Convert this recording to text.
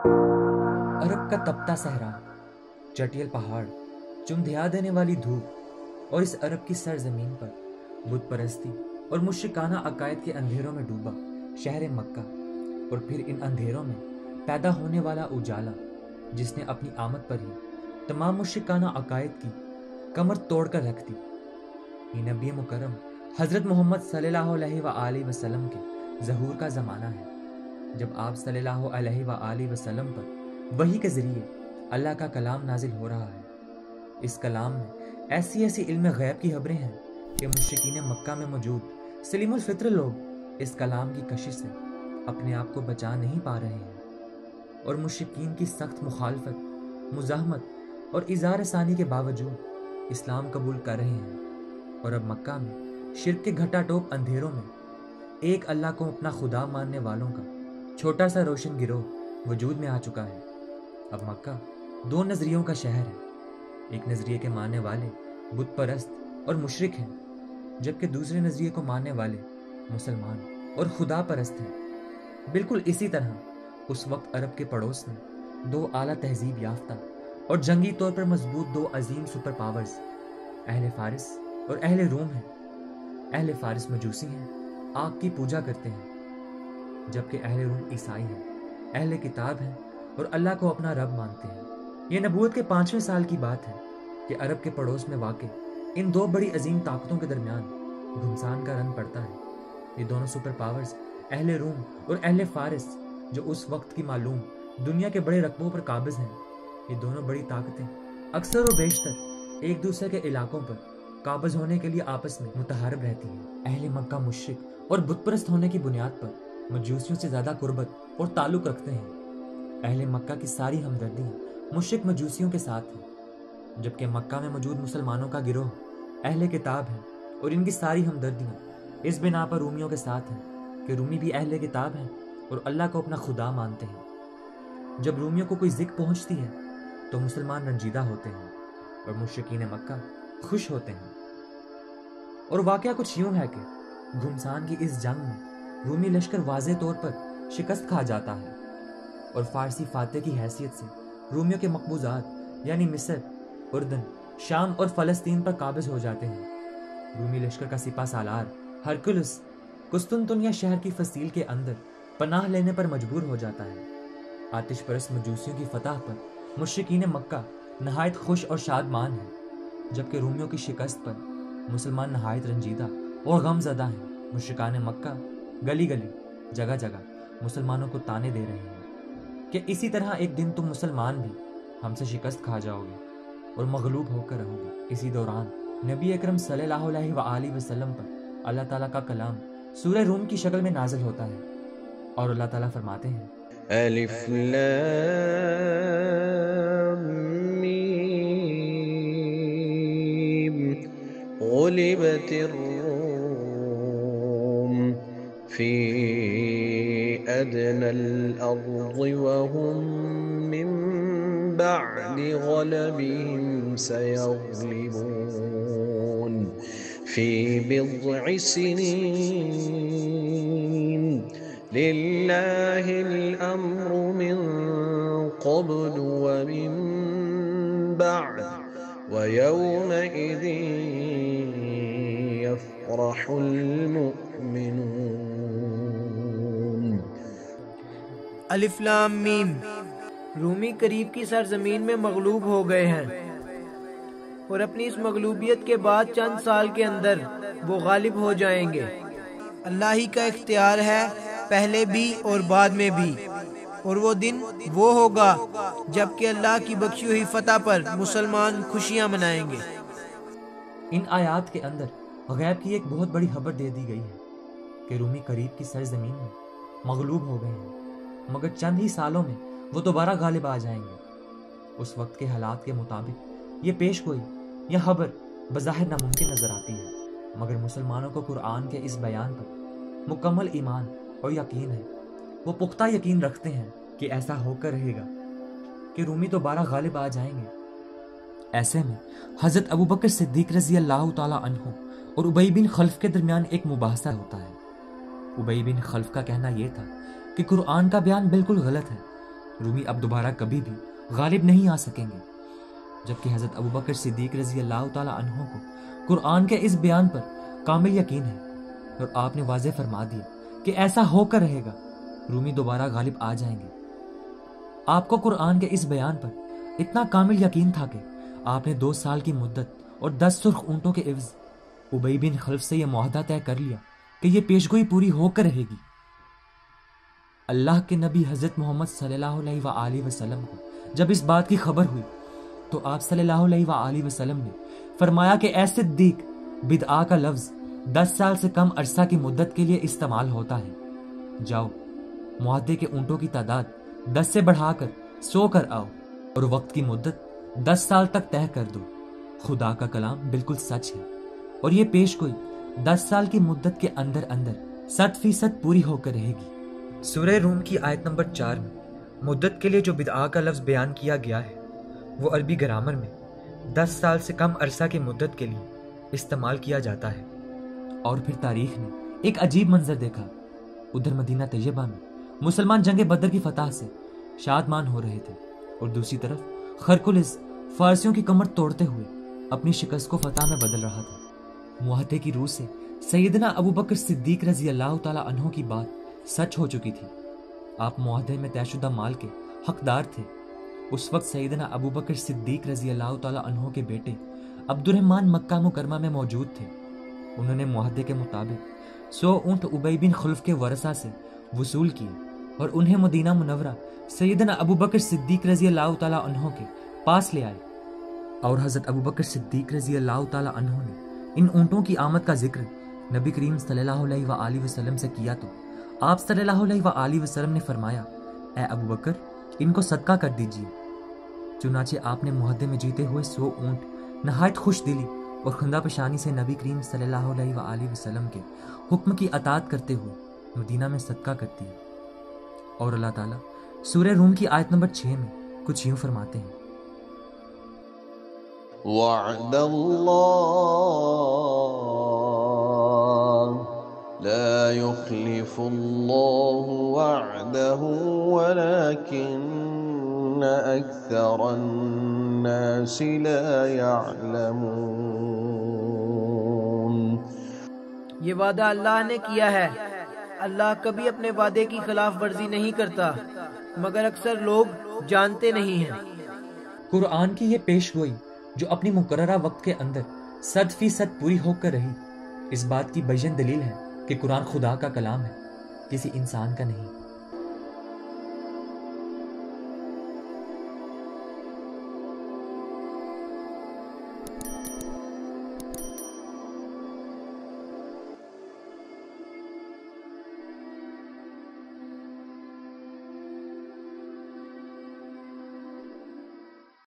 عرب کا تپتا صحرا، چٹیل پہاڑ، چمدھیا دینے والی دھوپ اور اس عرب کی سرزمین پر بت پرستی اور مشرکانہ عقائد کے اندھیروں میں ڈوبا شہر مکہ، اور پھر ان اندھیروں میں پیدا ہونے والا اجالا جس نے اپنی آمد پر ہی تمام مشرکانہ عقائد کی کمر توڑ کر رکھ دی۔ یہ نبی مکرم حضرت محمد صلی اللہ علیہ وآلہ وسلم کے ظہور کا زمانہ ہے، جب آپ صلی اللہ علیہ وآلہ وسلم پر وحی کے ذریعے اللہ کا کلام نازل ہو رہا ہے۔ اس کلام میں ایسی ایسی علم غیب کی خبریں ہیں کہ مشرکین مکہ میں موجود سلیم الفطر لوگ اس کلام کی کشش سے اپنے آپ کو بچا نہیں پا رہے ہیں، اور مشرکین کی سخت مخالفت، مزاحمت اور اظہار ثانی کے باوجود اسلام قبول کر رہے ہیں، اور اب مکہ میں شرک کے گھٹا ٹوپ اندھیروں میں ایک اللہ کو اپنا خدا ماننے والوں کا چھوٹا سا روشن گروہ وجود میں آ چکا ہے۔ اب مکہ دو نظریوں کا شہر ہے، ایک نظریے کے ماننے والے بت پرست اور مشرک ہیں، جبکہ دوسرے نظریے کو ماننے والے مسلمان اور خدا پرست ہیں۔ بالکل اسی طرح اس وقت عرب کے پڑوس میں دو اعلیٰ تہذیب یافتہ اور جنگی طور پر مضبوط دو عظیم سپر پاورز اہل فارس اور اہل روم ہیں۔ اہل فارس مجوسی ہیں، آگ کی پوجا کرتے ہیں، جبکہ اہل روم عیسائی ہیں، اہل کتاب ہیں اور اللہ کو اپنا رب مانتے ہیں۔ یہ نبوت کے 5ویں سال کی بات ہے کہ عرب کے پڑوس میں واقع ان دو بڑی عظیم طاقتوں کے درمیان گھمسان کا رن پڑتا ہے۔ یہ دونوں سپر پاورز اہل روم اور اہل فارس، جو اس وقت کی معلوم دنیا کے بڑے رقبوں پر قابض ہیں، یہ دونوں بڑی طاقتیں اکثر و بیشتر ایک دوسرے کے علاقوں پر قابض ہونے کے لیے آپس میں متحارب رہتی ہیں۔ اہل مکہ مشرک اور بت پرست ہونے کی بنیاد پر مجوسیوں سے زیادہ قربت اور تعلق رکھتے ہیں۔ اہل مکہ کی ساری ہمدردیاں مشرک مجوسیوں کے ساتھ ہیں، جبکہ مکہ میں موجود مسلمانوں کا گروہ اہل کتاب ہے، اور ان کی ساری ہمدردیاں اس بنا پر رومیوں کے ساتھ ہیں کہ رومی بھی اہل کتاب ہیں اور اللہ کو اپنا خدا مانتے ہیں۔ جب رومیوں کو کوئی ذک پہنچتی ہے تو مسلمان رنجیدہ ہوتے ہیں اور مشرکین مکہ خوش ہوتے ہیں۔ اور واقعہ کچھ یوں ہے کہ گھمسان کی اس جنگ میں رومی لشکر واضح طور پر شکست کھا جاتا ہے، اور فارسی فاتح کی حیثیت سے رومیوں کے مقبوضات یعنی مصر، اردن، شام اور فلسطین پر قابض ہو جاتے ہیں۔ رومی لشکر کا سپہ سالار ہرکلس قسطنطنیہ شہر کی فصیل کے اندر پناہ لینے پر مجبور ہو جاتا ہے۔ آتش پرست مجوسیوں کی فتح پر مشرکین مکہ نہایت خوش اور شادمان ہیں، جبکہ رومیوں کی شکست پر مسلمان نہایت رنجیدہ اور غم زدہ ہیں۔ مشرکان مکہ گلی گلی، جگہ جگہ مسلمانوں کو تانے دے رہے ہیں کہ اسی طرح ایک دن تم مسلمان بھی ہم سے شکست کھا جاؤ گے اور مغلوب ہو کر رہو گے۔ اسی دوران نبی اکرم صلی اللہ علیہ وآلہ وسلم پر اللہ تعالیٰ کا کلام سورہ روم کی شکل میں نازل ہوتا ہے، اور اللہ تعالیٰ فرماتے ہیں: الف لام میم غلبت الروم فی ادنى الارض وهم من بعد غلبهم سيغلبون في بضع سنين لله الأمر من قبل ومن بعد ويومئذ يفرح المؤمنون۔ الف لام میم۔ رومی قریب کی سرزمین میں مغلوب ہو گئے ہیں، اور اپنی اس مغلوبیت کے بعد چند سال کے اندر وہ غالب ہو جائیں گے۔ اللہ ہی کا اختیار ہے، پہلے بھی اور بعد میں بھی، اور وہ دن وہ ہوگا جب کہ اللہ کی بخشی ہوئی فتح پر مسلمان خوشیاں منائیں گے۔ ان آیات کے اندر غیب کی ایک بہت بڑی خبر دے دی گئی ہے کہ رومی قریب کی سرزمین میں مغلوب ہو گئے ہیں، مگر چند ہی سالوں میں وہ دوبارہ غالب آ جائیں گے۔ اس وقت کے حالات کے مطابق یہ پیش گوئی یا خبر بظاہر ناممکن نظر آتی ہے، مگر مسلمانوں کو قرآن کے اس بیان پر مکمل ایمان اور یقین ہے۔ وہ پختہ یقین رکھتے ہیں کہ ایسا ہو کر رہے گا کہ رومی دوبارہ غالب آ جائیں گے۔ ایسے میں حضرت ابوبکر صدیق رضی اللہ تعالی عنہ اور ابی بن خلف کے درمیان ایک مباحثہ ہوتا ہے۔ ابی بن خلف کا کہنا یہ تھا کہ قرآن کا بیان بالکل غلط ہے، رومی اب دوبارہ کبھی بھی غالب نہیں آ سکیں گے۔ جبکہ حضرت ابوبکر صدیق رضی اللہ تعالی عنہ کو قرآن کے اس بیان پر کامل یقین ہے، اور آپ نے واضح فرما دیا کہ ایسا ہو کر رہے گا، رومی دوبارہ غالب آ جائیں گے۔ آپ کو قرآن کے اس بیان پر اتنا کامل یقین تھا کہ آپ نے 2 سال کی مدت اور 10 سرخ اونٹوں کے عوض ابی بن خلف سے یہ معاہدہ طے کر لیا کہ یہ پیشگوئی پوری ہو کر رہے گی۔ اللہ کے نبی حضرت محمد صلی اللہ علیہ وآلہ وسلم کو جب اس بات کی خبر ہوئی تو آپ صلی اللہ علیہ وآلہ وسلم نے فرمایا کہ اے صدیق، بدعا کا لفظ 10 سال سے کم عرصہ کی مدت کے لیے استعمال ہوتا ہے۔ جاؤ، معاہدے کے اونٹوں کی تعداد 10 سے بڑھا کر 100 کر آؤ، اور وقت کی مدت 10 سال تک طے کر دو۔ خدا کا کلام بالکل سچ ہے، اور یہ پیش گوئی 10 سال کی مدت کے اندر اندر 100% پوری ہو کر رہے گی۔ سورہ روم کی آیت نمبر 4 میں مدت کے لیے جو بدعا کا لفظ بیان کیا گیا ہے وہ عربی گرامر میں 10 سال سے کم عرصہ کی مدت کے لیے استعمال کیا جاتا ہے۔ اور پھر تاریخ نے ایک عجیب منظر دیکھا۔ ادھر مدینہ طیبہ میں مسلمان جنگ بدر کی فتح سے شادمان ہو رہے تھے، اور دوسری طرف ہرکولس فارسیوں کی کمر توڑتے ہوئے اپنی شکست کو فتح میں بدل رہا تھا۔ معاہدے کی روح سے سیدنا ابوبکر صدیق رضی اللہ تعالی عنہ کی بات سچ ہو چکی تھی۔ آپ معاہدے میں طے شدہ مال کے حقدار تھے۔ اس وقت سیدنا ابوبکر صدیق رضی اللہ تعالی عنہ کے بیٹے عبد الرحمن مکہ مکرمہ میں موجود تھے۔ انہوں نے معاہدے کے مطابق 100 اونٹ ابی بن خلف کے ورثہ سے وصول کیے اور انہیں مدینہ منورہ سیدنا ابوبکر صدیق رضی اللہ تعالی عنہ کے پاس لے آئے، اور حضرت ابوبکر صدیق رضی اللہ تعالی عنہ نے ان اونٹوں کی آمد کا ذکر نبی کریم صلی اللہ علیہ وآلہ وسلم سے کیا تو آپ صلی اللہ علیہ وآلہ وسلم نے فرمایا، اے ابوبکر، ان کو صدقہ کر دیجیے۔ چنانچہ آپ نے معاہدے میں جیتے ہوئے 100 اونٹ نہایت خوش دلی اور خندہ پشانی سے نبی کریم صلی اللہ علیہ وآلہ وسلم کے حکم کی اطاعت کرتے ہوئے مدینہ میں صدقہ کر دی۔ اور اللہ تعالیٰ سورہ روم کی آیت نمبر 6 میں کچھ یوں فرماتے ہیں، وعد اللہ لا يخلف اللہ وعده ولكن اکثر الناس لا يعلمون۔ یہ وعدہ اللہ نے کیا ہے، اللہ کبھی اپنے وعدے کی خلاف ورزی نہیں کرتا، مگر اکثر لوگ جانتے نہیں ہیں۔ قرآن کی یہ پیش گوئی جو اپنی مقررہ وقت کے اندر 100% پوری ہو کر رہی، اس بات کی بیان دلیل ہے کہ قرآن خدا کا کلام ہے، کسی انسان کا نہیں۔